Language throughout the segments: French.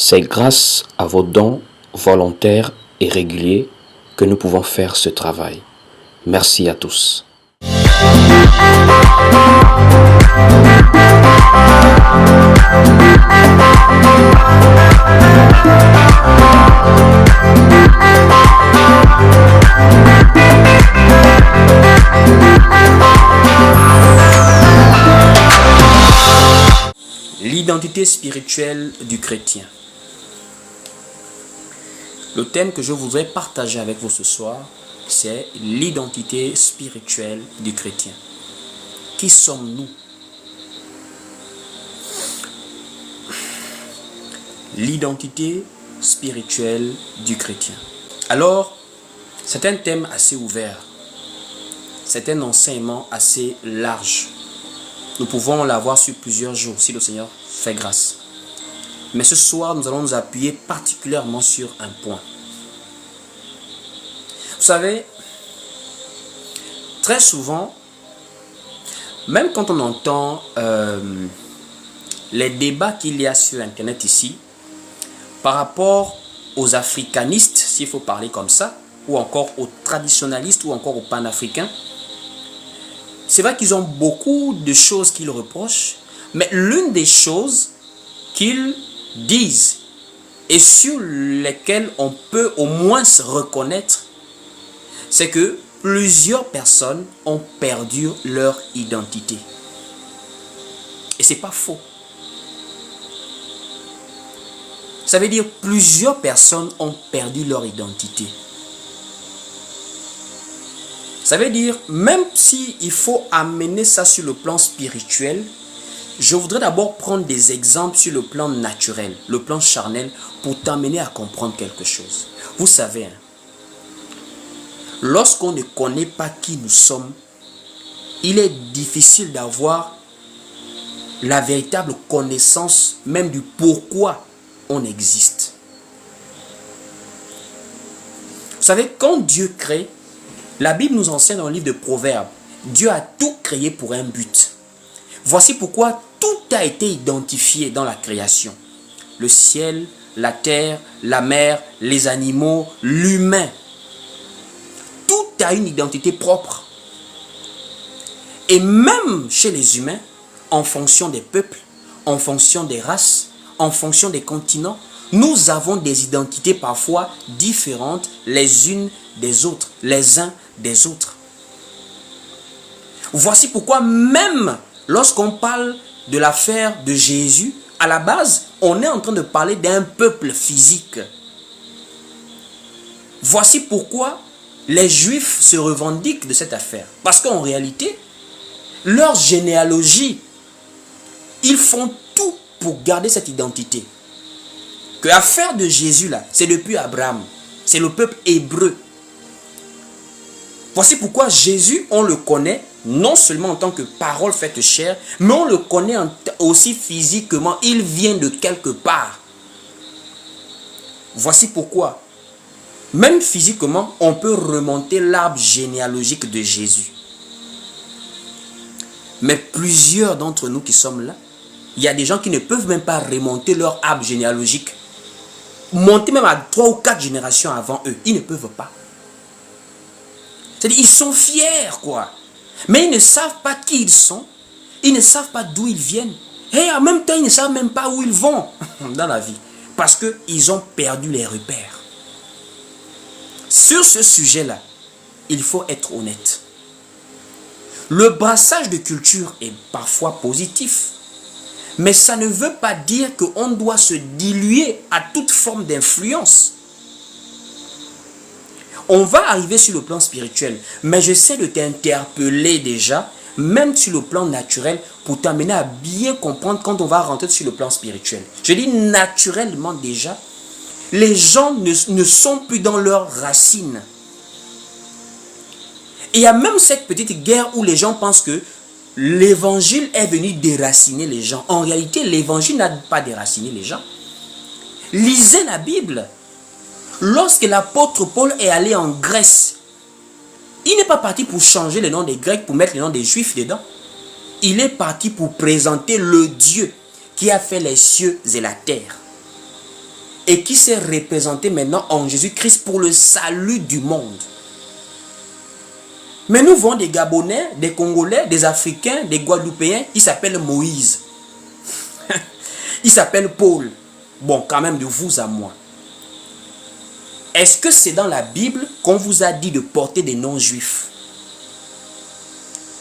C'est grâce à vos dons volontaires et réguliers que nous pouvons faire ce travail. Merci à tous. L'identité spirituelle du chrétien. Le thème que je voudrais partager avec vous ce soir, c'est l'identité spirituelle du chrétien. Qui sommes-nous? L'identité spirituelle du chrétien. Alors, c'est un thème assez ouvert. C'est un enseignement assez large. Nous pouvons l'avoir sur plusieurs jours si le Seigneur fait grâce. Mais ce soir, nous allons nous appuyer particulièrement sur un point. Vous savez, très souvent, même quand on entend les débats qu'il y a sur Internet ici, par rapport aux africanistes, s'il faut parler comme ça, ou encore aux traditionalistes, ou encore aux panafricains, c'est vrai qu'ils ont beaucoup de choses qu'ils reprochent, mais l'une des choses qu'ils disent et sur lesquelles on peut au moins se reconnaître, c'est que plusieurs personnes ont perdu leur identité. Et c'est pas faux. Ça veut dire plusieurs personnes ont perdu leur identité. Ça veut dire, même s'il faut amener ça sur le plan spirituel, je voudrais d'abord prendre des exemples sur le plan naturel, le plan charnel, pour t'amener à comprendre quelque chose. Vous savez, lorsqu'on ne connaît pas qui nous sommes, il est difficile d'avoir la véritable connaissance même du pourquoi on existe. Vous savez, quand Dieu crée, la Bible nous enseigne dans le livre de Proverbes, Dieu a tout créé pour un but. Voici pourquoi tout a été identifié dans la création. Le ciel, la terre, la mer, les animaux, l'humain. Tout a une identité propre. Et même chez les humains, en fonction des peuples, en fonction des races, en fonction des continents, nous avons des identités parfois différentes les unes des autres, les uns des autres. Voici pourquoi même lorsqu'on parle de l'affaire de Jésus, à la base, on est en train de parler d'un peuple physique. Voici pourquoi les Juifs se revendiquent de cette affaire. Parce qu'en réalité, leur généalogie, ils font tout pour garder cette identité. Que l'affaire de Jésus là, c'est depuis Abraham. C'est le peuple hébreu. Voici pourquoi Jésus, on le connaît non seulement en tant que parole faite chair, mais on le connaît aussi physiquement. Il vient de quelque part. Voici pourquoi, même physiquement, on peut remonter l'arbre généalogique de Jésus. Mais plusieurs d'entre nous qui sommes là, il y a des gens qui ne peuvent même pas remonter leur arbre généalogique. Monter même à 3 ou 4 générations avant eux. Ils ne peuvent pas. C'est-à-dire, ils sont fiers, quoi. Mais ils ne savent pas qui ils sont. Ils ne savent pas d'où ils viennent. Et en même temps, ils ne savent même pas où ils vont dans la vie. Parce qu'ils ont perdu les repères. Sur ce sujet-là, il faut être honnête. Le brassage de culture est parfois positif. Mais ça ne veut pas dire qu'on doit se diluer à toute forme d'influence. On va arriver sur le plan spirituel, mais j'essaie de t'interpeller déjà, même sur le plan naturel, pour t'amener à bien comprendre quand on va rentrer sur le plan spirituel. Je dis naturellement déjà, les gens ne sont plus dans leurs racines. Et il y a même cette petite guerre où les gens pensent que l'évangile est venu déraciner les gens. En réalité, l'évangile n'a pas déraciné les gens. Lisez la Bible. Lorsque l'apôtre Paul est allé en Grèce, il n'est pas parti pour changer le nom des Grecs, pour mettre le nom des Juifs dedans. Il est parti pour présenter le Dieu qui a fait les cieux et la terre. et qui s'est représenté maintenant en Jésus-Christ pour le salut du monde. Mais nous voyons des Gabonais, des Congolais, des Africains, des Guadeloupéens qui s'appellent Moïse. Il s'appelle Paul. Bon, quand même de vous à moi. Est-ce que c'est dans la Bible qu'on vous a dit de porter des noms juifs?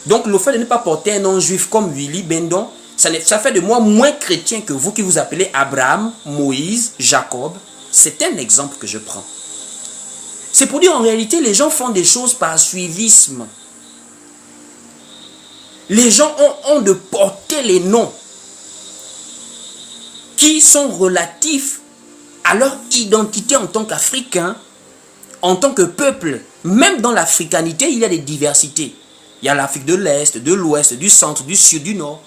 Donc le fait de ne pas porter un nom juif comme Willy Bendon, ça fait de moi moins chrétien que vous qui vous appelez Abraham, Moïse, Jacob. C'est un exemple que je prends. C'est pour dire en réalité, les gens font des choses par suivisme. Les gens ont de porter les noms qui sont relatifs à leur identité en tant qu'Africain, en tant que peuple. Même dans l'africanité, il y a des diversités. Il y a l'Afrique de l'Est, de l'Ouest, du Centre, du Sud, du Nord.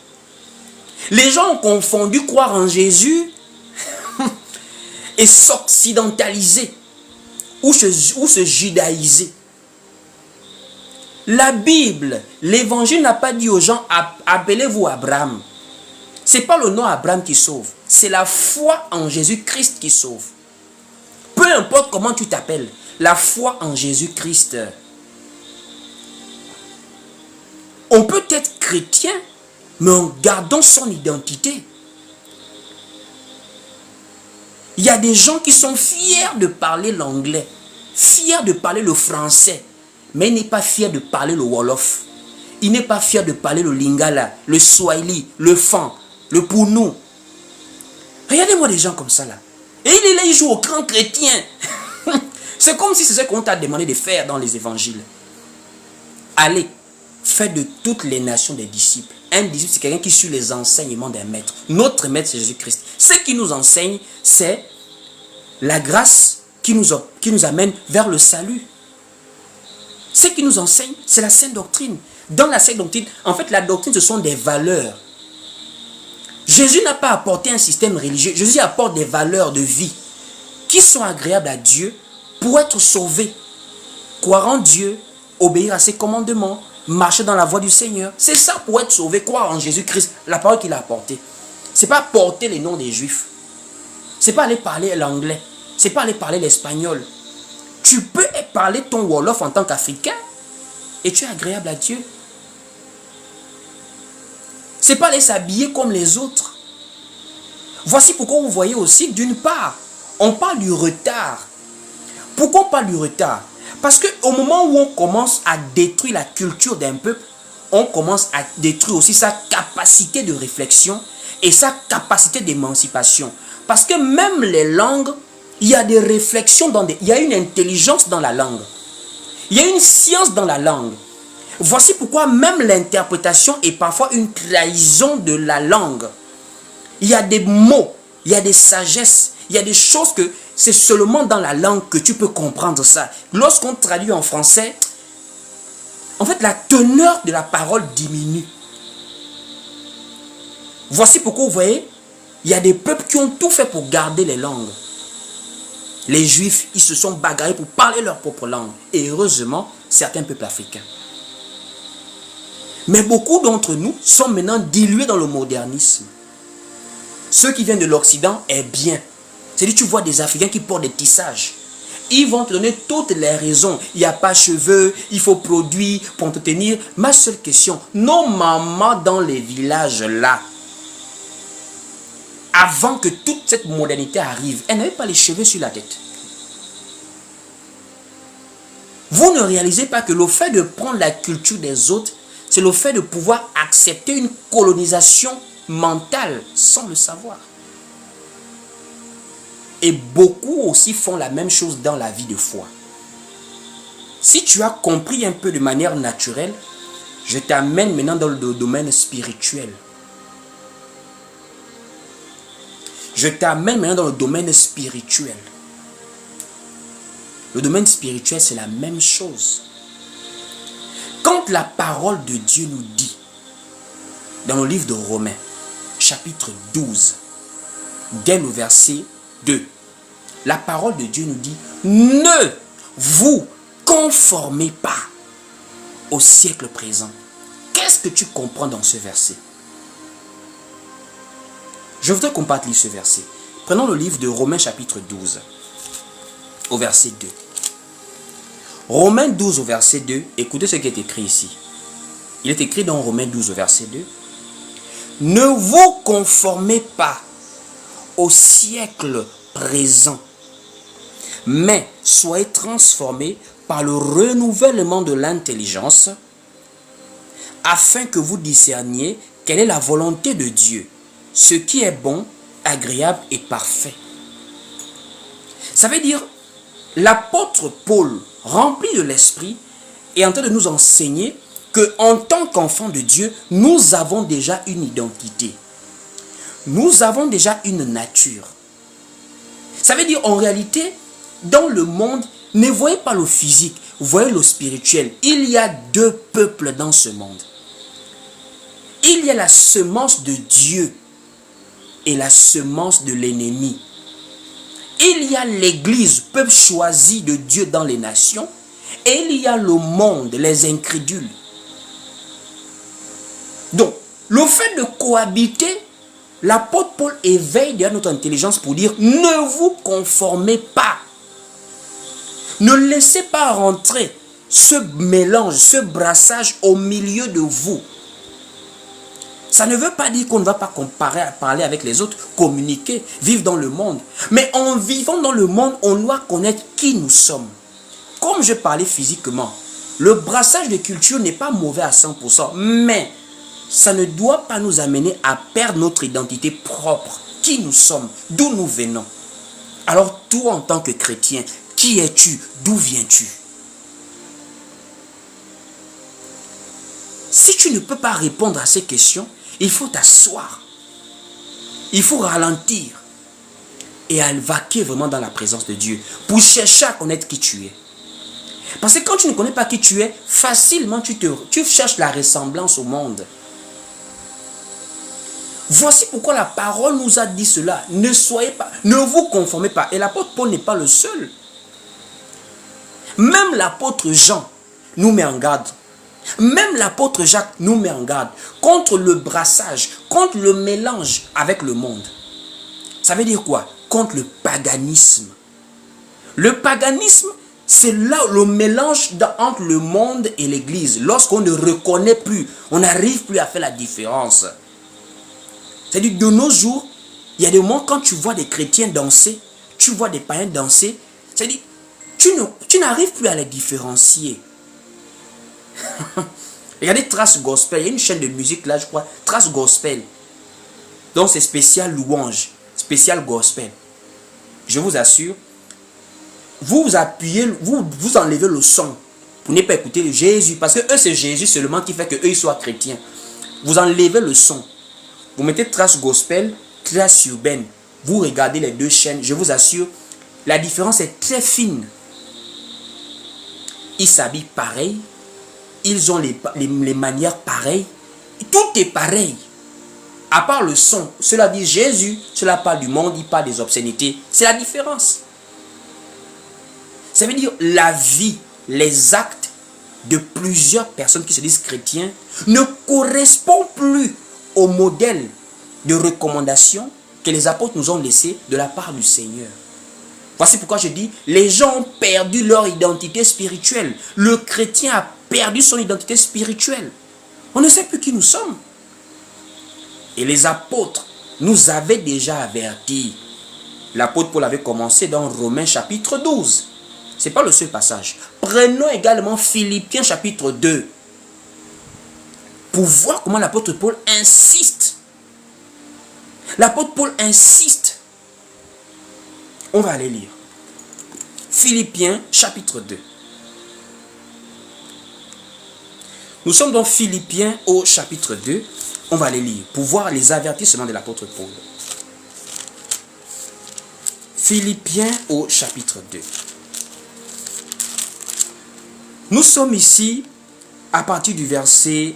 Les gens ont confondu croire en Jésus et s'occidentaliser ou se judaïser. La Bible, l'évangile n'a pas dit aux gens appelez-vous Abraham. Ce n'est pas le nom Abraham qui sauve, c'est la foi en Jésus-Christ qui sauve. Peu importe comment tu t'appelles, la foi en Jésus-Christ. On peut être chrétien, mais en gardant son identité. Il y a des gens qui sont fiers de parler l'anglais, fiers de parler le français, mais il n'est pas fier de parler le Wolof. Il n'est pas fier de parler le Lingala, le Swahili, le Fan, le Pounou. Regardez-moi des gens comme ça là. Et il est là, il joue au grand chrétien. C'est comme si c'est ce qu'on t'a demandé de faire dans les évangiles. Allez, faites de toutes les nations des disciples. Un disciple, c'est quelqu'un qui suit les enseignements d'un maître. Notre maître, c'est Jésus-Christ. Ce qui nous enseigne, c'est la grâce qui nous amène vers le salut. Ce qui nous enseigne, c'est la sainte doctrine. Dans la sainte doctrine, en fait, la doctrine, ce sont des valeurs. Jésus n'a pas apporté un système religieux. Jésus apporte des valeurs de vie qui sont agréables à Dieu pour être sauvés. Croire en Dieu, obéir à ses commandements, marcher dans la voie du Seigneur. C'est ça pour être sauvé, croire en Jésus-Christ, la parole qu'il a apportée. Ce n'est pas porter les noms des Juifs. Ce n'est pas aller parler l'anglais. Ce n'est pas aller parler l'espagnol. Tu peux parler ton Wolof en tant qu'Africain et tu es agréable à Dieu. Ce n'est pas aller s'habiller comme les autres. Voici pourquoi vous voyez aussi, d'une part, on parle du retard. Pourquoi on parle du retard? Parce qu'au moment où on commence à détruire la culture d'un peuple, on commence à détruire aussi sa capacité de réflexion et sa capacité d'émancipation. Parce que même les langues, il y a des réflexions, il y a une intelligence dans la langue. Il y a une science dans la langue. Voici pourquoi même l'interprétation est parfois une trahison de la langue. Il y a des mots, il y a des sagesses, il y a des choses que c'est seulement dans la langue que tu peux comprendre ça. Lorsqu'on traduit en français, en fait, la teneur de la parole diminue. Voici pourquoi vous voyez, il y a des peuples qui ont tout fait pour garder les langues. Les Juifs, ils se sont bagarrés pour parler leur propre langue. Et heureusement, certains peuples africains. Mais beaucoup d'entre nous sont maintenant dilués dans le modernisme. Ceux qui viennent de l'Occident est bien. C'est-à-dire, tu vois des Africains qui portent des tissages. Ils vont te donner toutes les raisons. Il n'y a pas de cheveux, il faut produire pour te tenir. Ma seule question, nos mamans dans les villages là, avant que toute cette modernité arrive, elles n'avaient pas les cheveux sur la tête. Vous ne réalisez pas que le fait de prendre la culture des autres, c'est le fait de pouvoir accepter une colonisation mentale sans le savoir. Et beaucoup aussi font la même chose dans la vie de foi. Si tu as compris un peu de manière naturelle, je t'amène maintenant dans le domaine spirituel. Je t'amène maintenant dans le domaine spirituel. Le domaine spirituel, c'est la même chose. Quand la parole de Dieu nous dit, dans le livre de Romains, chapitre 12, dès le verset 2, la parole de Dieu nous dit, ne vous conformez pas au siècle présent. Qu'est-ce que tu comprends dans ce verset? Je voudrais qu'on parte lire ce verset. Prenons le livre de Romains chapitre 12, au verset 2. Romains 12 au verset 2, écoutez ce qui est écrit ici. Il est écrit dans Romains 12 au verset 2. Ne vous conformez pas au siècle présent, mais soyez transformés par le renouvellement de l'intelligence, afin que vous discerniez quelle est la volonté de Dieu, ce qui est bon, agréable et parfait. Ça veut dire, l'apôtre Paul, rempli de l'esprit, est en train de nous enseigner que en tant qu'enfants de Dieu, nous avons déjà une identité. Nous avons déjà une nature. Ça veut dire, en réalité, dans le monde, ne voyez pas le physique, voyez le spirituel. Il y a deux peuples dans ce monde. Il y a la semence de Dieu et la semence de l'ennemi. Il y a l'Église, peuple choisi de Dieu dans les nations, et il y a le monde, les incrédules. Donc, le fait de cohabiter, l'apôtre Paul éveille déjà notre intelligence pour dire, ne vous conformez pas. Ne laissez pas rentrer ce mélange, ce brassage au milieu de vous. Ça ne veut pas dire qu'on ne va pas parler avec les autres, communiquer, vivre dans le monde. Mais en vivant dans le monde, on doit connaître qui nous sommes. Comme je parlais physiquement, le brassage de culture n'est pas mauvais à 100%, mais ça ne doit pas nous amener à perdre notre identité propre, qui nous sommes, d'où nous venons. Alors toi en tant que chrétien, qui es-tu? D'où viens-tu? Si tu ne peux pas répondre à ces questions, il faut t'asseoir. Il faut ralentir et vaquer vraiment dans la présence de Dieu pour chercher à connaître qui tu es. Parce que quand tu ne connais pas qui tu es, facilement tu cherches la ressemblance au monde. Voici pourquoi la parole nous a dit cela. Ne soyez pas, ne vous conformez pas. Et l'apôtre Paul n'est pas le seul. Même l'apôtre Jean nous met en garde. Même l'apôtre Jacques nous met en garde contre le brassage, contre le mélange avec le monde. Ça veut dire quoi? Contre le paganisme. Le paganisme, c'est là le mélange entre le monde et l'église. Lorsqu'on ne reconnaît plus, on n'arrive plus à faire la différence. C'est-à-dire de nos jours, il y a des moments quand tu vois des chrétiens danser, tu vois des païens danser, c'est-à-dire tu n'arrives plus à les différencier. Regardez Trace Gospel, il y a une chaîne de musique là, je crois, Trace Gospel. Donc c'est spécial louange, spécial gospel. Je vous assure, vous appuyez, vous enlevez le son pour ne pas écouter Jésus, parce que eux c'est Jésus seulement qui fait que eux ils soient chrétiens. Vous enlevez le son, vous mettez Trace Gospel, Trace urbaine, vous regardez les deux chaînes, je vous assure, la différence est très fine. Ils s'habillent pareil, ils ont les manières pareilles, tout est pareil. À part le son, cela dit Jésus, cela parle du monde, il parle des obscénités. C'est la différence. Ça veut dire la vie, les actes de plusieurs personnes qui se disent chrétiens ne correspondent plus au modèle de recommandation que les apôtres nous ont laissé de la part du Seigneur. Voici pourquoi je dis, les gens ont perdu leur identité spirituelle. Le chrétien a perdu son identité spirituelle. On ne sait plus qui nous sommes. Et les apôtres nous avaient déjà avertis. L'apôtre Paul avait commencé dans Romains chapitre 12. Ce n'est pas le seul passage. Prenons également Philippiens chapitre 2. Pour voir comment l'apôtre Paul insiste. L'apôtre Paul insiste. On va aller lire. Philippiens chapitre 2. Nous sommes dans Philippiens au chapitre 2. On va aller lire pour voir les avertissements de l'apôtre Paul. Philippiens au chapitre 2. Nous sommes ici à partir du verset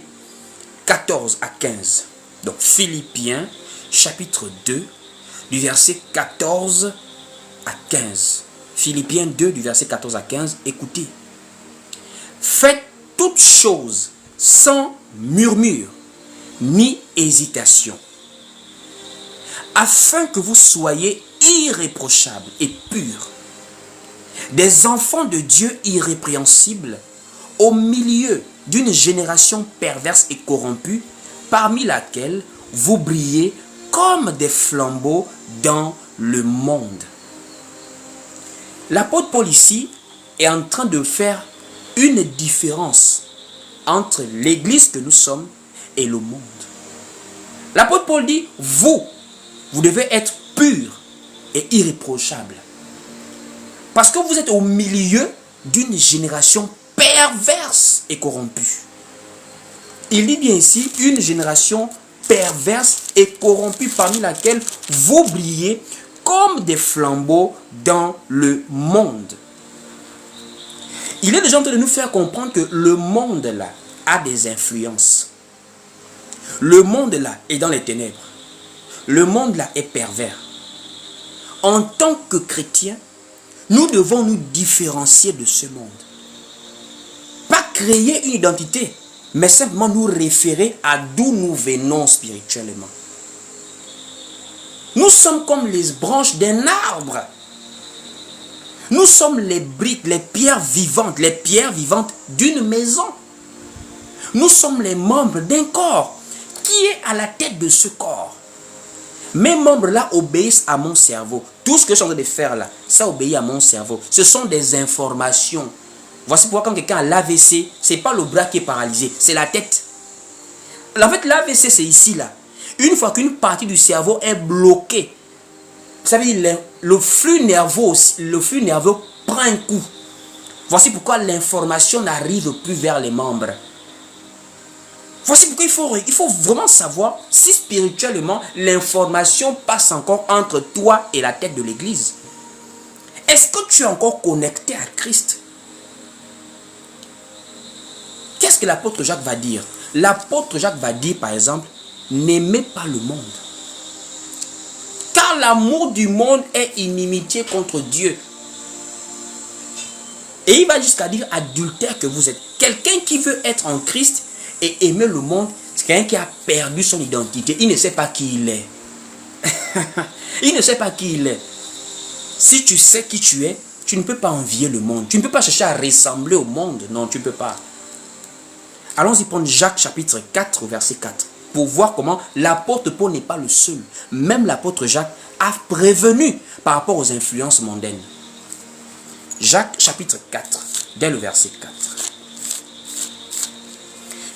14 à 15. Donc Philippiens chapitre 2 du verset 14 à 15. Philippiens 2 du verset 14 à 15. Écoutez. Faites toutes choses sans murmure ni hésitation, afin que vous soyez irréprochables et purs, des enfants de Dieu irrépréhensibles au milieu d'une génération perverse et corrompue, parmi laquelle vous brillez comme des flambeaux dans le monde. L'apôtre Paul ici est en train de faire une différence entre l'église que nous sommes et le monde. L'apôtre Paul dit, vous devez être purs et irréprochables. Parce que vous êtes au milieu d'une génération perverse et corrompue. Il dit bien ici, une génération perverse et corrompue parmi laquelle vous brillez comme des flambeaux dans le monde. Il est déjà en train de nous faire comprendre que le monde là a des influences. Le monde là est dans les ténèbres. Le monde là est pervers. En tant que chrétiens, nous devons nous différencier de ce monde. Pas créer une identité, mais simplement nous référer à d'où nous venons spirituellement. Nous sommes comme les branches d'un arbre. Nous sommes les briques, les pierres vivantes d'une maison. Nous sommes les membres d'un corps. Qui est à la tête de ce corps? Mes membres là obéissent à mon cerveau. Tout ce que je suis en train de faire là, ça obéit à mon cerveau. Ce sont des informations. Voici pourquoi quand quelqu'un a l'AVC, ce n'est pas le bras qui est paralysé, c'est la tête. En fait, l'AVC c'est ici là. Une fois qu'une partie du cerveau est bloquée, ça veut dire le flux nerveux prend un coup. Voici pourquoi l'information n'arrive plus vers les membres. Voici pourquoi il faut vraiment savoir si spirituellement l'information passe encore entre toi et la tête de l'église. Est-ce que tu es encore connecté à Christ? Qu'est-ce que l'apôtre Jacques va dire? L'apôtre Jacques va dire par exemple, n'aimez pas le monde. Car l'amour du monde est inimitié contre Dieu. Et il va jusqu'à dire adultère que vous êtes. Quelqu'un qui veut être en Christ et aimer le monde, c'est quelqu'un qui a perdu son identité. Il ne sait pas qui il est. Il ne sait pas qui il est. Si tu sais qui tu es, tu ne peux pas envier le monde. Tu ne peux pas chercher à ressembler au monde. Non, tu ne peux pas. Allons-y prendre Jacques chapitre 4, verset 4. Pour voir comment l'apôtre Paul n'est pas le seul. Même l'apôtre Jacques a prévenu par rapport aux influences mondaines. Jacques chapitre 4, dès le verset 4.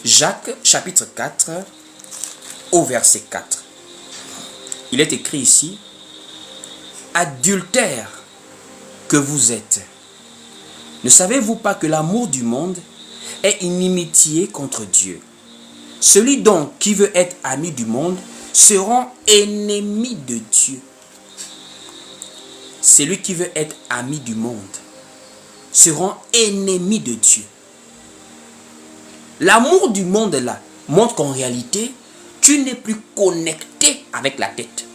Jacques chapitre 4 au verset 4. Il est écrit ici, adultères que vous êtes. Ne savez-vous pas que l'amour du monde est inimitié contre Dieu? Celui donc qui veut être ami du monde sera ennemi de Dieu. Celui qui veut être ami du monde sera ennemi de Dieu. L'amour du monde là montre qu'en réalité, tu n'es plus connecté avec la tête.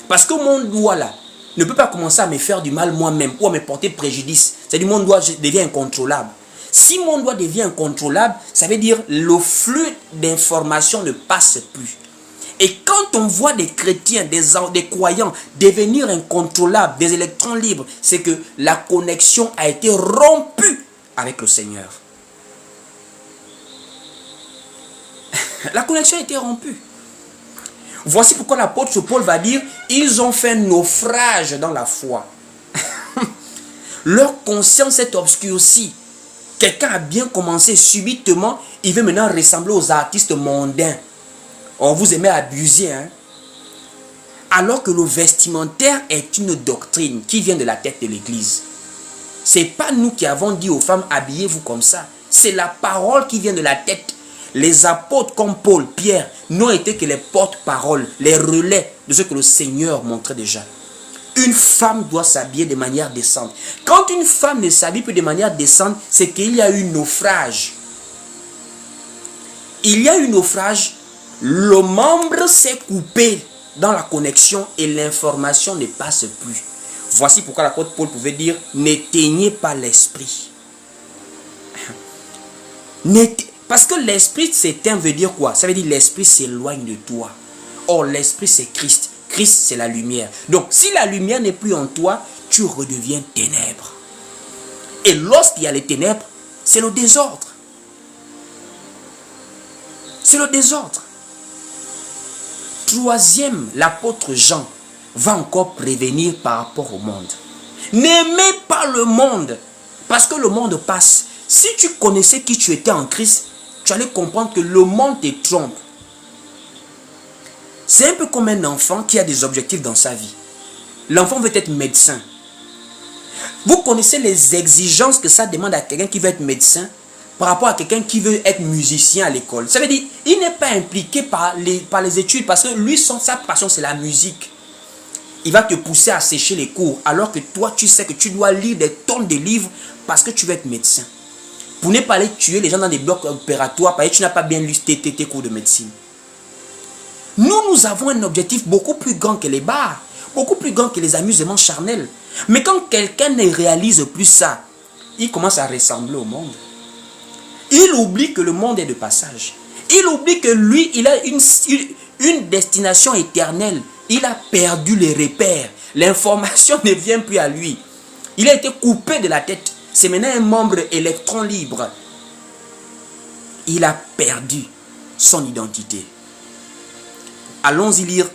Parce que mon doigt là ne peut pas commencer à me faire du mal moi-même ou à me porter préjudice. C'est-à-dire mon doigt devient incontrôlable. Si mon doigt devient incontrôlable, ça veut dire le flux d'informations ne passe plus. Et quand on voit des chrétiens, des croyants devenir incontrôlables, des électrons libres, c'est que la connexion a été rompue avec le Seigneur. La connexion a été rompue. Voici pourquoi l'apôtre Paul va dire, ils ont fait naufrage dans la foi. Leur conscience est obscurcie. Quelqu'un a bien commencé subitement, il veut maintenant ressembler aux artistes mondains. On vous aimez abuser, hein? Alors que le vestimentaire est une doctrine qui vient de la tête de l'église. Ce n'est pas nous qui avons dit aux femmes, habillez-vous comme ça. C'est la parole qui vient de la tête. Les apôtres comme Paul, Pierre, n'ont été que les porte-paroles, les relais de ce que le Seigneur montrait déjà. Une femme doit s'habiller de manière décente. Quand une femme ne s'habille plus de manière décente, c'est qu'il y a eu naufrage. Il y a eu naufrage, le membre s'est coupé dans la connexion et l'information ne passe plus. Voici pourquoi l'apôtre Paul pouvait dire, n'éteignez pas l'esprit. Parce que l'esprit s'éteint veut dire quoi? Ça veut dire l'esprit s'éloigne de toi. Or l'esprit c'est Christ. Christ, c'est la lumière. Donc, si la lumière n'est plus en toi, tu redeviens ténèbres. Et lorsqu'il y a les ténèbres, c'est le désordre. C'est le désordre. Troisième, l'apôtre Jean va encore prévenir par rapport au monde. N'aimez pas le monde, parce que le monde passe. Si tu connaissais qui tu étais en Christ, tu allais comprendre que le monde te trompe. C'est un peu comme un enfant qui a des objectifs dans sa vie. L'enfant veut être médecin. Vous connaissez les exigences que ça demande à quelqu'un qui veut être médecin par rapport à quelqu'un qui veut être musicien à l'école. Ça veut dire il n'est pas impliqué par les études parce que lui, sa passion, c'est la musique. Il va te pousser à sécher les cours alors que toi, tu sais que tu dois lire des tonnes de livres parce que tu veux être médecin. Pour ne pas aller tuer les gens dans des blocs opératoires parce que tu n'as pas bien lu tes cours de médecine. Nous avons un objectif beaucoup plus grand que les bars, beaucoup plus grand que les amusements charnels. Mais quand quelqu'un ne réalise plus ça, il commence à ressembler au monde. Il oublie que le monde est de passage. Il oublie que lui, il a une destination éternelle. Il a perdu les repères. L'information ne vient plus à lui. Il a été coupé de la tête. C'est maintenant un membre électron libre. Il a perdu son identité. Allons-y lire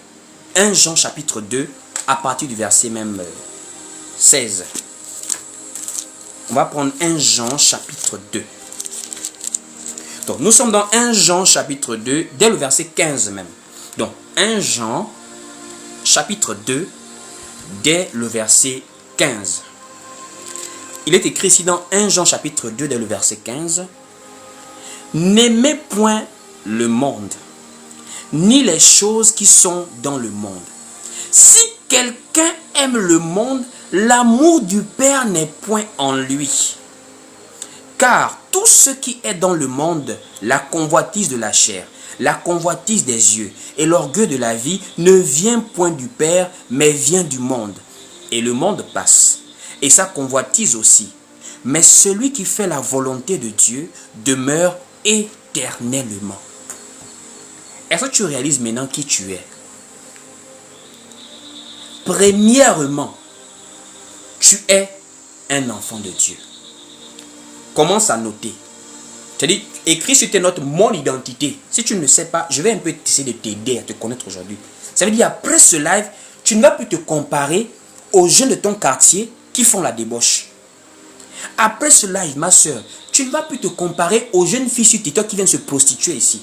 1 Jean chapitre 2 à partir du verset même 16. On va prendre 1 Jean chapitre 2. Donc nous sommes dans 1 Jean chapitre 2 dès le verset 15 même. Donc 1 Jean chapitre 2 dès le verset 15. Il est écrit ici dans 1 Jean chapitre 2 dès le verset 15. N'aimez point le monde, ni les choses qui sont dans le monde. Si quelqu'un aime le monde, l'amour du Père n'est point en lui. Car tout ce qui est dans le monde, la convoitise de la chair, la convoitise des yeux et l'orgueil de la vie ne vient point du Père, mais vient du monde. Et le monde passe, et sa convoitise aussi. Mais celui qui fait la volonté de Dieu demeure éternellement. Est-ce que tu réalises maintenant qui tu es? Premièrement, tu es un enfant de Dieu. Commence à noter. C'est-à-dire, écris sur tes notes mon identité. Si tu ne sais pas, je vais un peu essayer de t'aider à te connaître aujourd'hui. Ça veut dire, après ce live, tu ne vas plus te comparer aux jeunes de ton quartier qui font la débauche. Après ce live, ma soeur, tu ne vas plus te comparer aux jeunes filles sur TikTok qui viennent se prostituer ici.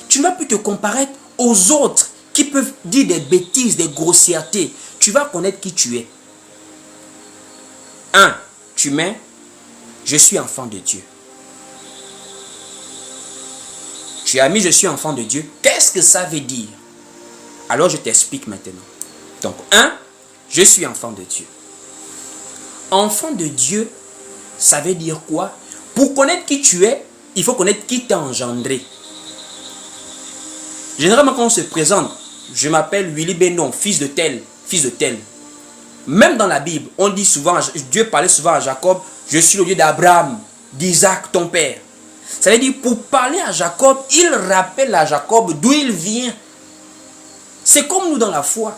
Tu ne vas plus te comparer aux autres qui peuvent dire des bêtises, des grossièretés. Tu vas connaître qui tu es. 1. Tu mets, je suis enfant de Dieu. Tu as mis, je suis enfant de Dieu. Qu'est-ce que ça veut dire? Alors je t'explique maintenant. Donc 1. Je suis enfant de Dieu. Enfant de Dieu, ça veut dire quoi? Pour connaître qui tu es, il faut connaître qui t'a engendré. Généralement, quand on se présente, je m'appelle Willy Benon, fils de tel, fils de tel. Même dans la Bible, on dit souvent, Dieu parlait souvent à Jacob, je suis le Dieu d'Abraham, d'Isaac, ton père. Ça veut dire, pour parler à Jacob, il rappelle à Jacob d'où il vient. C'est comme nous dans la foi.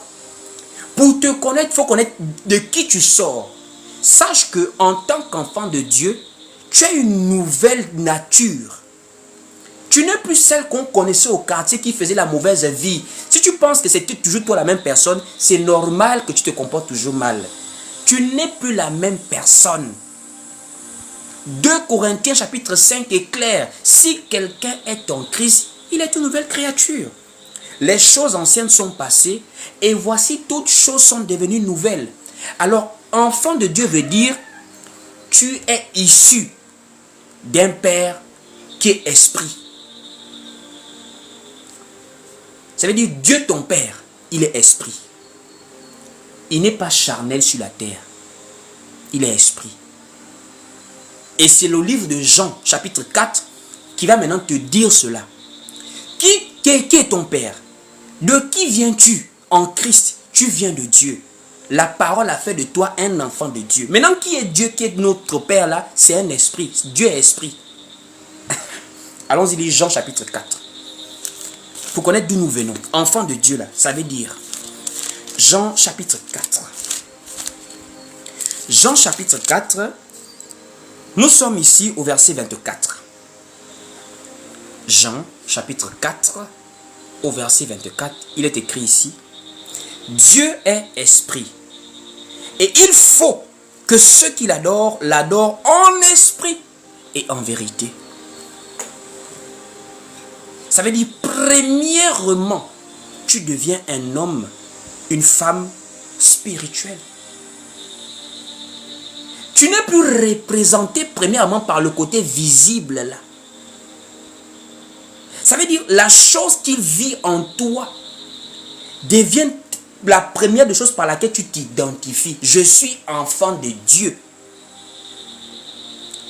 Pour te connaître, il faut connaître de qui tu sors. Sache que en tant qu'enfant de Dieu, tu as une nouvelle nature. Tu n'es plus celle qu'on connaissait au quartier qui faisait la mauvaise vie. Si tu penses que c'était toujours toi la même personne, c'est normal que tu te comportes toujours mal. Tu n'es plus la même personne. 2 Corinthiens chapitre 5 est clair. Si quelqu'un est en Christ, il est une nouvelle créature. Les choses anciennes sont passées et voici toutes choses sont devenues nouvelles. Alors, enfant de Dieu veut dire, tu es issu d'un Père qui est esprit. Ça veut dire Dieu ton Père, il est esprit. Il n'est pas charnel sur la terre. Il est esprit. Et c'est le livre de Jean, chapitre 4, qui va maintenant te dire cela. Qui est ton Père? De qui viens-tu? En Christ, tu viens de Dieu. La parole a fait de toi un enfant de Dieu. Maintenant, qui est Dieu, qui est notre Père là? C'est un esprit. Dieu est esprit. Allons-y lire Jean chapitre 4. Pour connaître d'où nous venons. Enfant de Dieu là, ça veut dire Jean chapitre 4. Jean chapitre 4, nous sommes ici au verset 24. Jean chapitre 4, au verset 24, il est écrit ici: Dieu est esprit, et il faut que ceux qui l'adorent, l'adorent en esprit et en vérité. Ça veut dire, premièrement, tu deviens un homme, une femme spirituelle. Tu n'es plus représenté premièrement par le côté visible là. Ça veut dire, la chose qui vit en toi devient la première des choses par laquelle tu t'identifies. Je suis enfant de Dieu.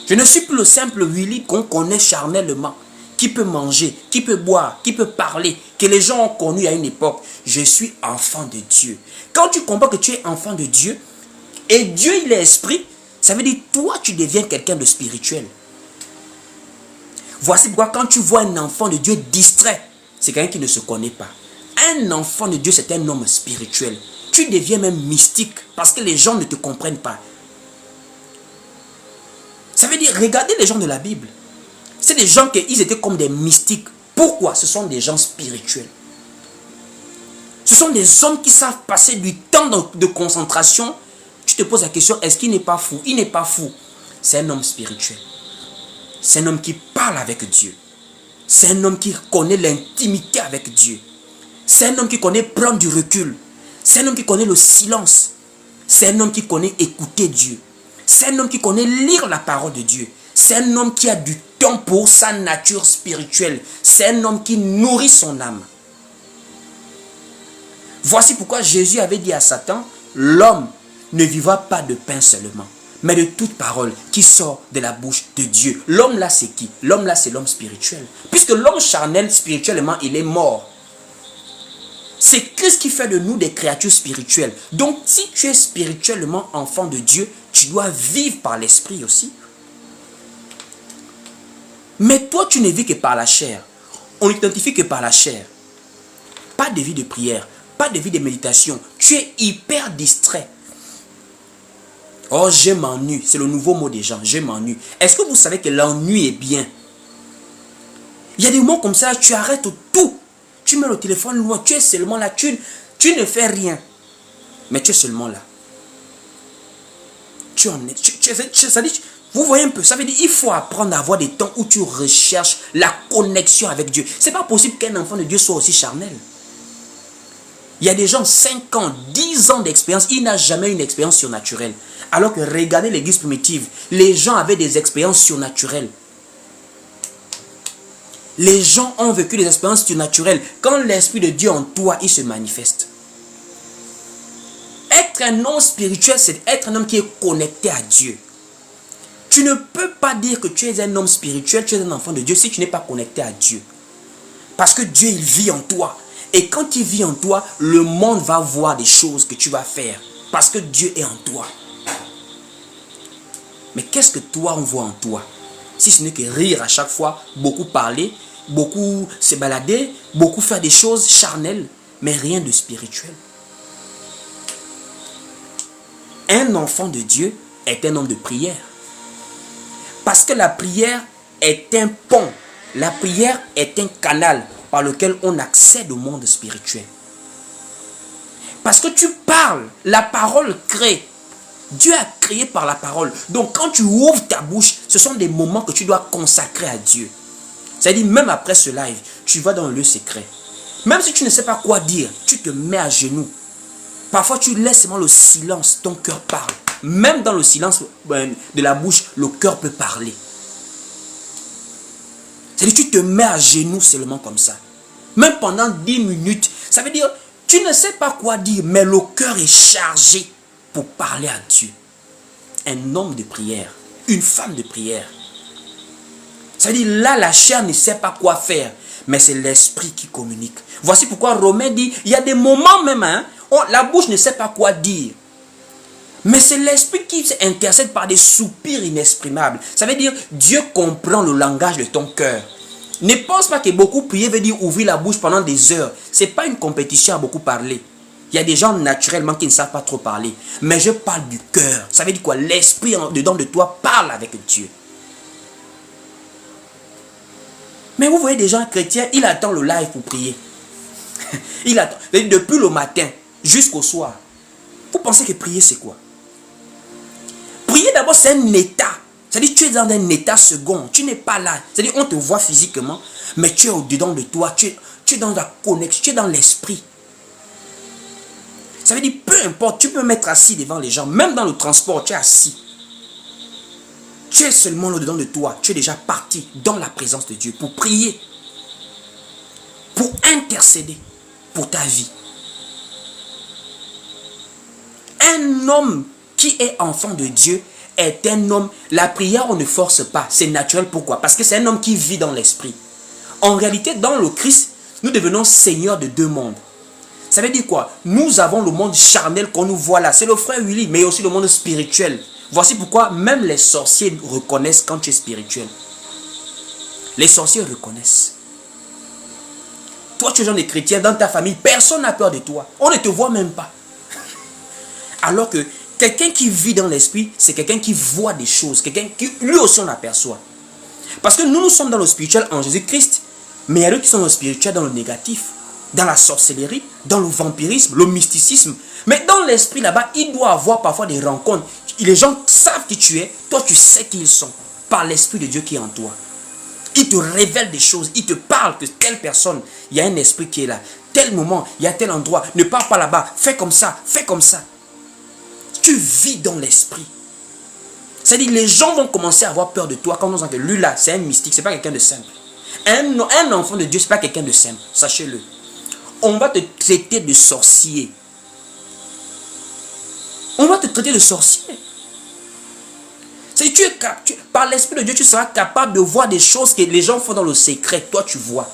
Je ne suis plus le simple Willy qu'on connaît charnellement, qui peut manger, qui peut boire, qui peut parler, que les gens ont connu à une époque. Je suis enfant de Dieu. Quand tu comprends que tu es enfant de Dieu, et Dieu il est esprit, ça veut dire toi tu deviens quelqu'un de spirituel. Voici pourquoi quand tu vois un enfant de Dieu distrait, c'est quelqu'un qui ne se connaît pas. Un enfant de Dieu, c'est un homme spirituel. Tu deviens même mystique parce que les gens ne te comprennent pas. Ça veut dire, regardez les gens de la Bible. C'est des gens qui étaient comme des mystiques. Pourquoi? Ce sont des gens spirituels. Ce sont des hommes qui savent passer du temps de concentration. Tu te poses la question, est-ce qu'il n'est pas fou? Il n'est pas fou. C'est un homme spirituel. C'est un homme qui parle avec Dieu. C'est un homme qui connaît l'intimité avec Dieu. C'est un homme qui connaît prendre du recul. C'est un homme qui connaît le silence. C'est un homme qui connaît écouter Dieu. C'est un homme qui connaît lire la parole de Dieu. C'est un homme qui a du temps pour sa nature spirituelle. C'est un homme qui nourrit son âme. Voici pourquoi Jésus avait dit à Satan, l'homme ne vivra pas de pain seulement, mais de toute parole qui sort de la bouche de Dieu. L'homme là, c'est qui? L'homme là, c'est l'homme spirituel. Puisque l'homme charnel, spirituellement, il est mort. C'est Christ qui fait de nous des créatures spirituelles. Donc, si tu es spirituellement enfant de Dieu, tu dois vivre par l'esprit aussi. Mais toi, tu ne vis que par la chair. On n'identifie que par la chair. Pas de vie de prière, pas de vie de méditation. Tu es hyper distrait. Oh, je m'ennuie. C'est le nouveau mot des gens. Je m'ennuie. Est-ce que vous savez que l'ennui est bien? Il y a des mots comme ça, tu arrêtes tout. Tu mets le téléphone loin. Tu es seulement là. Tu ne fais rien. Mais tu es seulement là. Tu en es. Vous voyez un peu. Ça veut dire qu'il faut apprendre à avoir des temps où tu recherches la connexion avec Dieu. Ce n'est pas possible qu'un enfant de Dieu soit aussi charnel. Il y a des gens, 5 ans, 10 ans d'expérience, il n'a jamais eu une expérience surnaturelle. Alors que regardez l'église primitive, les gens avaient des expériences surnaturelles. Les gens ont vécu des expériences surnaturelles. Quand l'Esprit de Dieu en toi, il se manifeste. Être un homme spirituel, c'est être un homme qui est connecté à Dieu. Tu ne peux pas dire que tu es un homme spirituel, tu es un enfant de Dieu si tu n'es pas connecté à Dieu. Parce que Dieu, il vit en toi. Et quand il vit en toi, le monde va voir des choses que tu vas faire. Parce que Dieu est en toi. Mais qu'est-ce que toi, on voit en toi? Si ce n'est que rire à chaque fois, beaucoup parler, beaucoup se balader, beaucoup faire des choses charnelles, mais rien de spirituel. Un enfant de Dieu est un homme de prière. Parce que la prière est un pont. La prière est un canal par lequel on accède au monde spirituel. Parce que tu parles, la parole crée. Dieu a créé par la parole. Donc quand tu ouvres ta bouche, ce sont des moments que tu dois consacrer à Dieu. C'est-à-dire même après ce live, tu vas dans le lieu secret. Même si tu ne sais pas quoi dire, tu te mets à genoux. Parfois tu laisses seulement le silence, ton cœur parle. Même dans le silence de la bouche, le cœur peut parler. C'est-à-dire tu te mets à genoux seulement comme ça. Même pendant 10 minutes, ça veut dire tu ne sais pas quoi dire, mais le cœur est chargé pour parler à Dieu. Un homme de prière, une femme de prière. Ça veut dire là, la chair ne sait pas quoi faire, mais c'est l'esprit qui communique. Voici pourquoi Romain dit, il y a des moments même, la bouche ne sait pas quoi dire. Mais c'est l'esprit qui intercède par des soupirs inexprimables. Ça veut dire, Dieu comprend le langage de ton cœur. Ne pense pas que beaucoup prier veut dire ouvrir la bouche pendant des heures. Ce n'est pas une compétition à beaucoup parler. Il y a des gens naturellement qui ne savent pas trop parler. Mais je parle du cœur. Ça veut dire quoi? L'esprit dedans de toi parle avec Dieu. Mais vous voyez des gens chrétiens, il attend le live pour prier. Il attend. Depuis le matin jusqu'au soir. Vous pensez que prier c'est quoi? Prier d'abord c'est un état. C'est-à-dire tu es dans un état second. Tu n'es pas là. C'est-à-dire on te voit physiquement. Mais tu es au-dedans de toi. Tu es dans la connexion. Tu es dans l'esprit. Ça veut dire peu importe. Tu peux mettre assis devant les gens. Même dans le transport tu es assis. Tu es seulement au-dedans de toi. Tu es déjà parti dans la présence de Dieu pour prier. Pour intercéder pour ta vie. Un homme qui est enfant de Dieu est un homme, la prière on ne force pas, c'est naturel. Pourquoi? Parce que c'est un homme qui vit dans l'esprit. En réalité, dans le Christ, nous devenons seigneurs de deux mondes. Ça veut dire quoi? Nous avons le monde charnel qu'on nous voit là, c'est le frère Willy, mais aussi le monde spirituel. Voici pourquoi même les sorciers reconnaissent quand tu es spirituel. Les sorciers reconnaissent. Toi, tu es genre de chrétien, dans ta famille, personne n'a peur de toi. On ne te voit même pas. Alors que quelqu'un qui vit dans l'esprit, c'est quelqu'un qui voit des choses. Quelqu'un qui, lui aussi, on aperçoit. Parce que nous sommes dans le spirituel en Jésus-Christ. Mais il y a d'autres qui sont dans le spirituel dans le négatif. Dans la sorcellerie, dans le vampirisme, le mysticisme. Mais dans l'esprit là-bas, il doit avoir parfois des rencontres. Les gens savent qui tu es. Toi, tu sais qui ils sont. Par l'esprit de Dieu qui est en toi. Il te révèle des choses. Il te parle que telle personne, il y a un esprit qui est là. Tel moment, il y a tel endroit. Ne pars pas là-bas. Fais comme ça. Fais comme ça. Tu vis dans l'esprit. C'est-à-dire les gens vont commencer à avoir peur de toi quand on sent que lui là, c'est un mystique, c'est pas quelqu'un de simple. Un enfant de Dieu, c'est pas quelqu'un de simple. Sachez-le. On va te traiter de sorcier. On va te traiter de sorcier. Si par l'esprit de Dieu, tu seras capable de voir des choses que les gens font dans le secret. Toi, tu vois.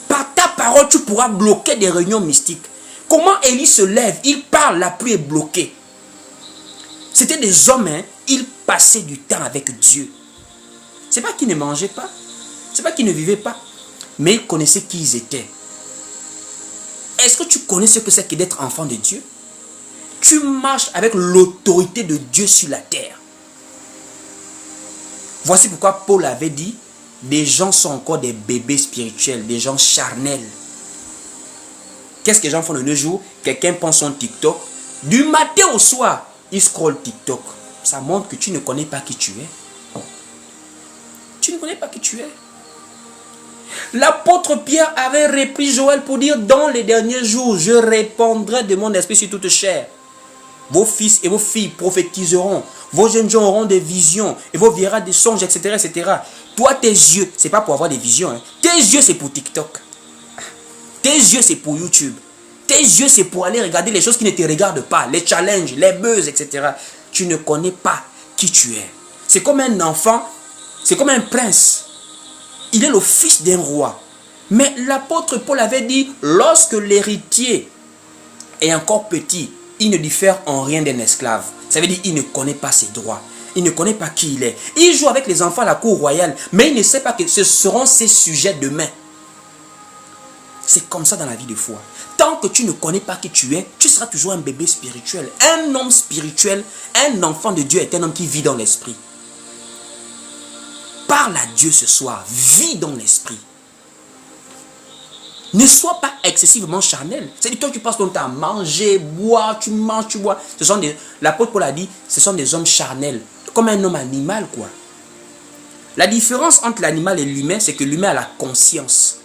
Par ta parole, tu pourras bloquer des réunions mystiques. Comment Élie se lève, il parle, la pluie est bloquée. C'était des hommes, hein, ils passaient du temps avec Dieu. C'est pas qu'ils ne mangeaient pas, c'est pas qu'ils ne vivaient pas, mais ils connaissaient qui ils étaient. Est-ce que tu connais ce que c'est que d'être enfant de Dieu? Tu marches avec l'autorité de Dieu sur la terre. Voici pourquoi Paul avait dit, des gens sont encore des bébés spirituels, des gens charnels. Qu'est-ce que les gens font de nos jours? Quelqu'un prend son TikTok, du matin au soir, il scrolle TikTok. Ça montre que tu ne connais pas qui tu es. Tu ne connais pas qui tu es. L'apôtre Pierre avait repris Joël pour dire, dans les derniers jours, je répandrai de mon esprit sur toute chair. Vos fils et vos filles prophétiseront. Vos jeunes gens auront des visions. Et vous verrez des songes, etc. etc. Toi, tes yeux, c'est pas pour avoir des visions. Hein. Tes yeux, c'est pour TikTok. Tes yeux, c'est pour YouTube. Tes yeux, c'est pour aller regarder les choses qui ne te regardent pas. Les challenges, les buzz, etc. Tu ne connais pas qui tu es. C'est comme un enfant. C'est comme un prince. Il est le fils d'un roi. Mais l'apôtre Paul avait dit, lorsque l'héritier est encore petit, il ne diffère en rien d'un esclave. Ça veut dire qu'il ne connaît pas ses droits. Il ne connaît pas qui il est. Il joue avec les enfants à la cour royale, mais il ne sait pas que ce seront ses sujets demain. C'est comme ça dans la vie de foi. Tant que tu ne connais pas qui tu es, tu seras toujours un bébé spirituel. Un homme spirituel, un enfant de Dieu est un homme qui vit dans l'esprit. Parle à Dieu ce soir. Vis dans l'esprit. Ne sois pas excessivement charnel. C'est-à-dire toi tu passes ton temps à manger, boire, tu manges, tu bois. L'apôtre Paul a dit, ce sont des hommes charnels. Comme un homme animal quoi. La différence entre l'animal et l'humain, c'est que l'humain a la conscience.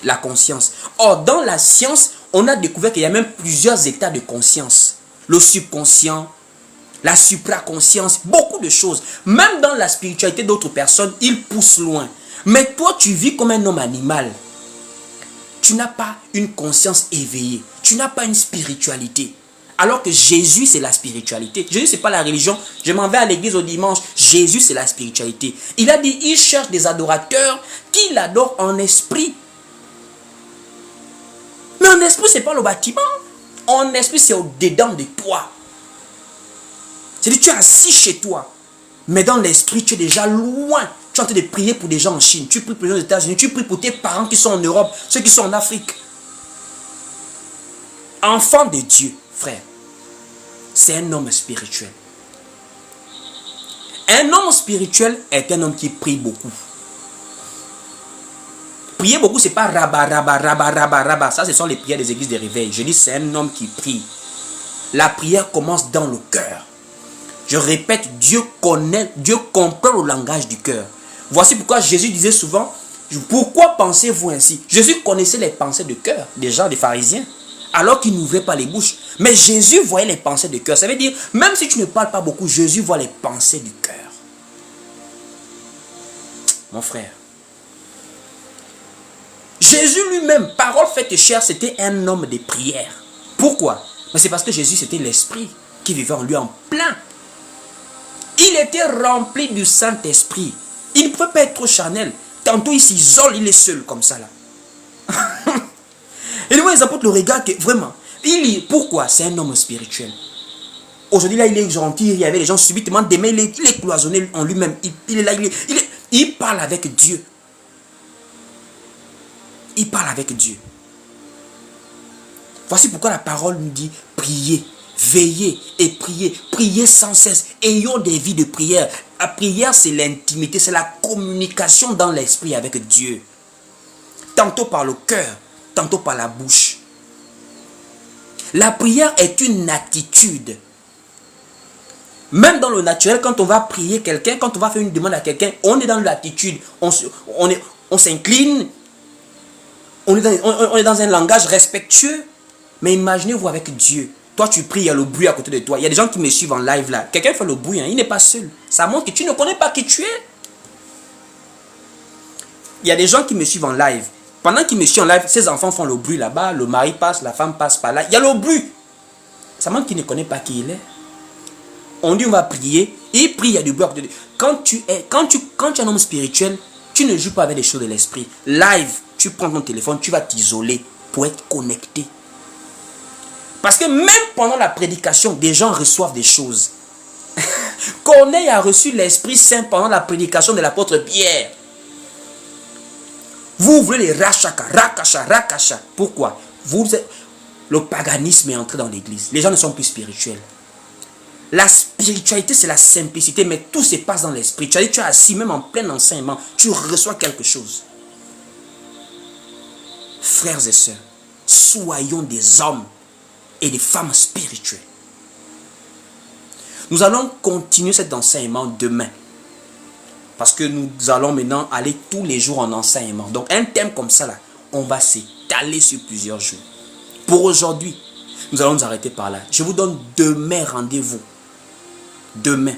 La conscience. Or, dans la science, on a découvert qu'il y a même plusieurs états de conscience. Le subconscient, la supraconscience, beaucoup de choses. Même dans la spiritualité d'autres personnes, ils poussent loin. Mais toi, tu vis comme un homme animal. Tu n'as pas une conscience éveillée. Tu n'as pas une spiritualité. Alors que Jésus, c'est la spiritualité. Jésus, c'est pas la religion. Je m'en vais à l'église au dimanche. Jésus, c'est la spiritualité. Il a dit, il cherche des adorateurs qui l'adorent en esprit. Mais en esprit, c'est pas le bâtiment. En esprit, c'est au-dedans de toi. C'est-à-dire, tu es assis chez toi. Mais dans l'esprit, tu es déjà loin. Tu es en train de prier pour des gens en Chine. Tu pries pour les gens aux États-Unis. Tu pries pour tes parents qui sont en Europe. Ceux qui sont en Afrique. enfant de Dieu, frère, c'est un homme spirituel. Un homme spirituel est un homme qui prie beaucoup. Prier beaucoup, c'est pas rabat, rabat, rabat, rabat, rabat. Ça, ce sont les prières des églises de réveil. Je dis, c'est un homme qui prie. La prière commence dans le cœur. Je répète, Dieu connaît, Dieu comprend le langage du cœur. Voici pourquoi Jésus disait souvent, pourquoi pensez-vous ainsi? Jésus connaissait les pensées de cœur des gens, des pharisiens, alors qu'ils n'ouvraient pas les bouches. Mais Jésus voyait les pensées de cœur. Ça veut dire, même si tu ne parles pas beaucoup, Jésus voit les pensées du cœur. Mon frère, Jésus lui-même, parole faite chair, c'était un homme de prière. Pourquoi? Mais c'est parce que Jésus, c'était l'Esprit qui vivait en lui en plein. Il était rempli du Saint-Esprit. Il ne pouvait pas être trop charnel. Tantôt, il s'isole, il est seul comme ça là. Et les apôtres le regardent que vraiment. Pourquoi? C'est un homme spirituel. Aujourd'hui, là, il est gentil, il y avait les gens subitement. Demain, il est cloisonné en lui-même. Il est là, il parle avec Dieu. Il parle avec Dieu. Voici pourquoi la parole nous dit priez, veillez et priez. Priez sans cesse. Ayons des vies de prière. La prière, c'est l'intimité, c'est la communication dans l'esprit avec Dieu. Tantôt par le cœur, tantôt par la bouche. La prière est une attitude. Même dans le naturel, quand on va prier quelqu'un, quand on va faire une demande à quelqu'un, on est dans l'attitude. On s'incline. On est dans un langage respectueux. Mais imaginez-vous avec Dieu. Toi, tu pries, il y a le bruit à côté de toi. Il y a des gens qui me suivent en live là. Quelqu'un fait le bruit, hein, il n'est pas seul. Ça montre que tu ne connais pas qui tu es. Il y a des gens qui me suivent en live. Pendant qu'ils me suivent en live, ses enfants font le bruit là-bas. Le mari passe, la femme passe par là. Il y a le bruit. Ça montre qu'il ne connaît pas qui il est. On dit on va prier. Il prie, il y a du bruit à côté de toi. Quand tu es un homme spirituel, tu ne joues pas avec les choses de l'esprit. Live, tu prends ton téléphone, tu vas t'isoler pour être connecté. Parce que même pendant la prédication, des gens reçoivent des choses. Corneille a reçu l'Esprit Saint pendant la prédication de l'apôtre Pierre. Vous voulez les rachaka, rakacha, rakacha. Pourquoi? Le paganisme est entré dans l'église. Les gens ne sont plus spirituels. La spiritualité, c'est la simplicité, mais tout se passe dans l'esprit. Tu es assis même en plein enseignement, tu reçois quelque chose. Frères et sœurs, soyons des hommes et des femmes spirituelles. Nous allons continuer cet enseignement demain. Parce que nous allons maintenant aller tous les jours en enseignement. Donc un thème comme ça, là, on va s'étaler sur plusieurs jours. Pour aujourd'hui, nous allons nous arrêter par là. Je vous donne demain rendez-vous. Demain.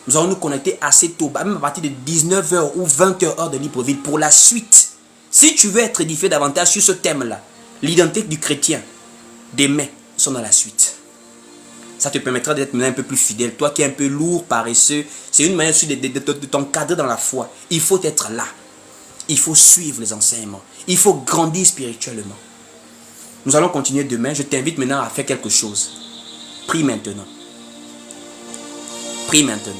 Nous allons nous connecter assez tôt, même à partir de 19h ou 20h heure de Libreville pour la suite. Si tu veux être édifié davantage sur ce thème-là, l'identité du chrétien, demain, nous sommes dans la suite. Ça te permettra d'être un peu plus fidèle. Toi qui es un peu lourd, paresseux, c'est une manière de t'encadrer dans la foi. Il faut être là. Il faut suivre les enseignements. Il faut grandir spirituellement. Nous allons continuer demain. Je t'invite maintenant à faire quelque chose. Prie maintenant. Prie maintenant.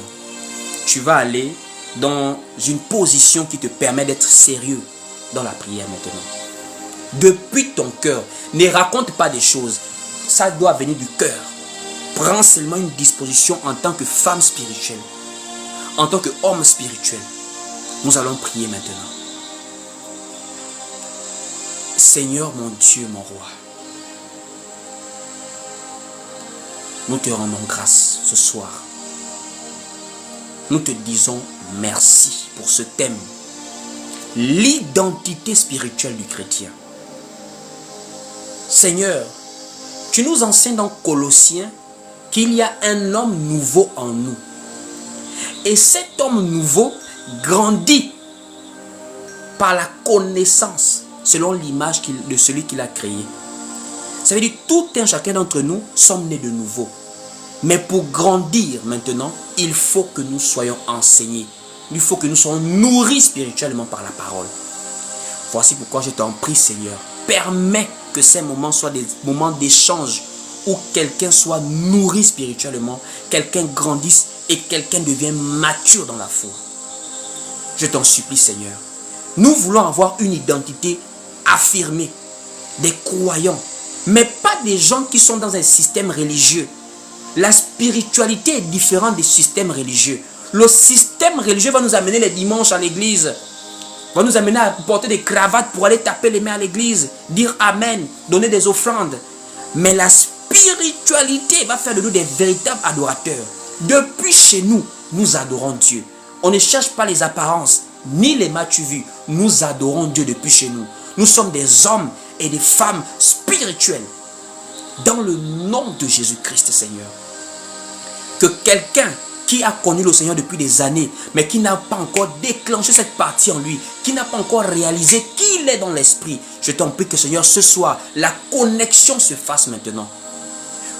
Tu vas aller dans une position qui te permet d'être sérieux dans la prière maintenant. Depuis ton cœur. Ne raconte pas des choses. Ça doit venir du cœur. Prends seulement une disposition en tant que femme spirituelle. En tant qu'homme spirituel. Nous allons prier maintenant. Seigneur mon Dieu, mon roi. Nous te rendons grâce ce soir. Nous te disons merci pour ce thème. L'identité spirituelle du chrétien. Seigneur, tu nous enseignes dans Colossiens qu'il y a un homme nouveau en nous. Et cet homme nouveau grandit par la connaissance selon l'image de celui qui l'a créé. Ça veut dire que tout un chacun d'entre nous sommes nés de nouveau. Mais pour grandir maintenant, il faut que nous soyons enseignés. Il faut que nous soyons nourris spirituellement par la parole. Voici pourquoi je t'en prie, Seigneur. Permets que ces moments soient des moments d'échange où quelqu'un soit nourri spirituellement, quelqu'un grandisse et quelqu'un devienne mature dans la foi. Je t'en supplie, Seigneur. Nous voulons avoir une identité affirmée, des croyants, mais pas des gens qui sont dans un système religieux. La spiritualité est différente des systèmes religieux. Le système religieux va nous amener les dimanches à l'église, va nous amener à porter des cravates pour aller taper les mains à l'église, dire Amen, donner des offrandes. Mais la spiritualité va faire de nous des véritables adorateurs. Depuis chez nous, nous adorons Dieu. On ne cherche pas les apparences, ni les m'as-tu vu. Nous adorons Dieu depuis chez nous. Nous sommes des hommes et des femmes spirituels. Dans le nom de Jésus-Christ, Seigneur. Que quelqu'un qui a connu le Seigneur depuis des années, mais qui n'a pas encore déclenché cette partie en lui, qui n'a pas encore réalisé qu'il est dans l'esprit, je t'en prie que Seigneur, ce soir, la connexion se fasse maintenant.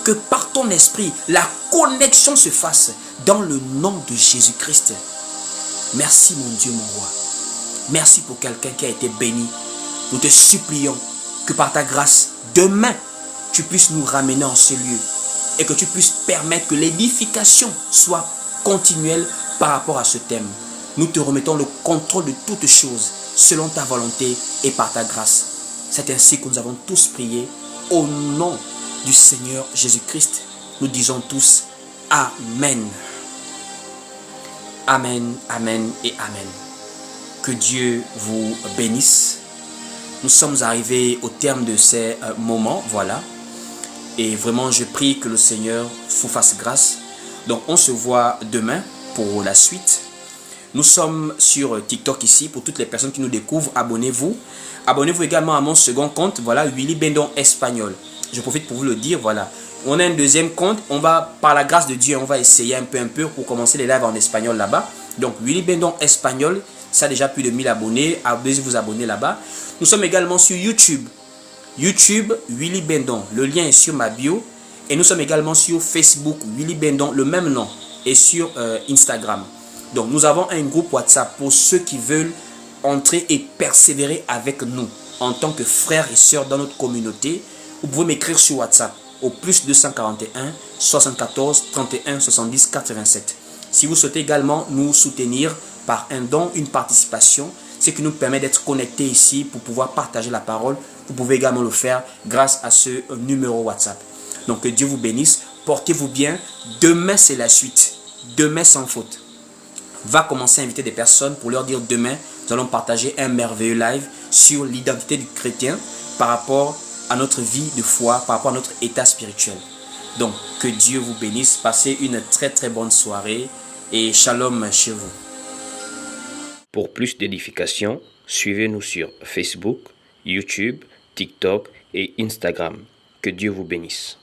Que par ton esprit, la connexion se fasse dans le nom de Jésus-Christ. Merci mon Dieu, mon roi. Merci pour quelqu'un qui a été béni. Nous te supplions que par ta grâce, demain, tu puisses nous ramener en ce lieu et que tu puisses permettre que l'édification soit continuelle par rapport à ce thème. Nous te remettons le contrôle de toutes choses selon ta volonté et par ta grâce. C'est ainsi que nous avons tous prié au nom du Seigneur Jésus-Christ. Nous disons tous Amen. Amen, Amen et Amen. Que Dieu vous bénisse. Nous sommes arrivés au terme de ces moments, voilà. Et vraiment, je prie que le Seigneur vous fasse grâce. Donc, on se voit demain pour la suite. Nous sommes sur TikTok ici. Pour toutes les personnes qui nous découvrent, abonnez-vous. Abonnez-vous également à mon second compte, voilà, Willy Bendon Espagnol. Je profite pour vous le dire, voilà. On a un deuxième compte. On va, par la grâce de Dieu, on va essayer un peu pour commencer les lives en espagnol là-bas. Donc, Willy Bendon Espagnol, ça a déjà plus de 1000 abonnés. Allez vous abonner là-bas. Nous sommes également sur YouTube. YouTube, Willy Bendon. Le lien est sur ma bio. Et nous sommes également sur Facebook, Willy Bendon, le même nom. Et sur Instagram. Donc, nous avons un groupe WhatsApp pour ceux qui veulent entrer et persévérer avec nous en tant que frères et sœurs dans notre communauté. Vous pouvez m'écrire sur WhatsApp au plus 241 74 31 70 87. Si vous souhaitez également nous soutenir par un don, une participation, ce qui nous permet d'être connectés ici pour pouvoir partager la parole, vous pouvez également le faire grâce à ce numéro WhatsApp. Donc que Dieu vous bénisse, portez-vous bien. Demain c'est la suite, demain sans faute. Va commencer à inviter des personnes pour leur dire demain, nous allons partager un merveilleux live sur l'identité du chrétien par rapport à notre vie de foi, par rapport à notre état spirituel. Donc que Dieu vous bénisse, passez une très très bonne soirée et shalom chez vous. Pour plus d'édification, suivez-nous sur Facebook, YouTube, TikTok et Instagram. Que Dieu vous bénisse.